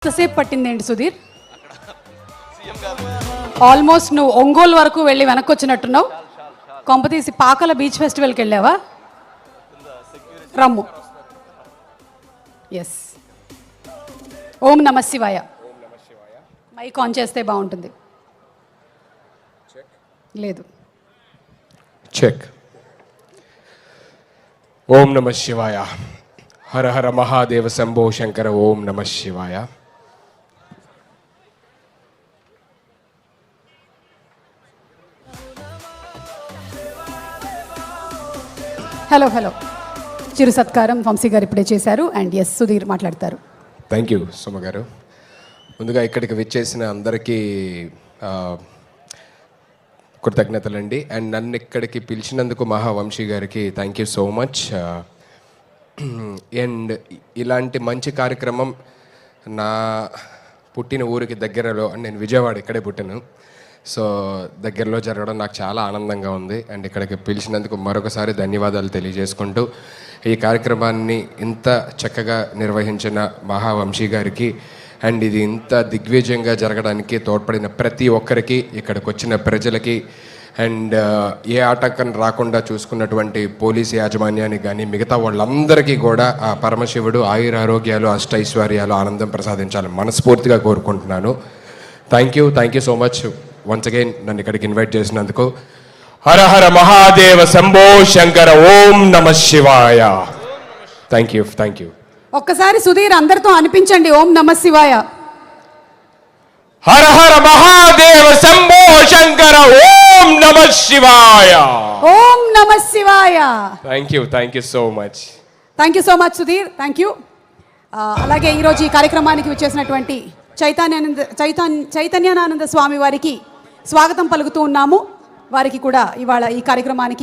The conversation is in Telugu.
ఎంతసేపు పట్టిందేంటి సుధీర్? ఆల్మోస్ట్ నువ్వు ఒంగోలు వరకు వెళ్ళి వెనక్కి వచ్చినట్టున్నావు. కొంపతీసి పాకల బీచ్ ఫెస్టివల్కి వెళ్ళావా? రమ్ము. ఎస్. ఓం నమ శివాయ. మైక్ ఆన్ చేస్తే బాగుంటుంది. లేదు. చెక్. ఓం నమ శివాయ. హర హర మహాదేవ శంభో శంకర. ఓం నమ శివాయ. Hello hello. చిరు సత్కారం వంశీ గారు ఇప్పుడే చేశారు. అండ్ ఎస్, సుధీర్ మాట్లాడతారు. థ్యాంక్ యూ సుమ గారు. ముందుగా ఇక్కడికి విచ్చేసిన అందరికీ కృతజ్ఞతలండి. అండ్ నన్ను ఇక్కడికి పిలిచినందుకు మహావంశీ గారికి thank you so much. And ఇలాంటి మంచి కార్యక్రమం నా పుట్టిన ఊరికి దగ్గరలో, అండ్ నేను విజయవాడ ఇక్కడే పుట్టాను, సో దగ్గరలో జరగడం నాకు చాలా ఆనందంగా ఉంది. అండ్ ఇక్కడికి పిలిచినందుకు మరొకసారి ధన్యవాదాలు తెలియజేసుకుంటూ, ఈ కార్యక్రమాన్ని ఇంత చక్కగా నిర్వహించిన మహావంశీ గారికి అండ్ ఇది ఇంత దిగ్విజయంగా జరగడానికి తోడ్పడిన ప్రతి ఒక్కరికి, ఇక్కడికి వచ్చిన ప్రజలకి, అండ్ ఏ ఆటంకం రాకుండా చూసుకున్నటువంటి పోలీసు యాజమాన్యానికి కానీ మిగతా వాళ్ళందరికీ కూడా ఆ పరమశివుడు ఆయురారోగ్యాలు అష్టైశ్వర్యాలు ఆనందం ప్రసాదించాలని మనస్ఫూర్తిగా కోరుకుంటున్నాను. Thank you so much once again నన్ను ఇక్కడికి ఇన్వైట్ చేసినందుకు. హర హర మహాదేవ శంభో శంకర. ఓం నమ శివాయ. Thank you. ఒక్కసారి సుధీర్ అందరితో అనిపించండి ఓం నమ శివాయ. హర హర మహాదేవ శంభో శంకర. ఓం నమ శివాయ. ఓం నమ శివాయ. Thank you so much. Thank you so much Sudheer. Thank you. అలాగే ఈరోజు ఈ కార్యక్రమానికి వచ్చేసినటువంటి చైతన్యానంద స్వామి వారికి స్వాగతం పలుకుతూ ఉన్నాము. వారికి కూడా ఇవాళ ఈ కార్యక్రమానికి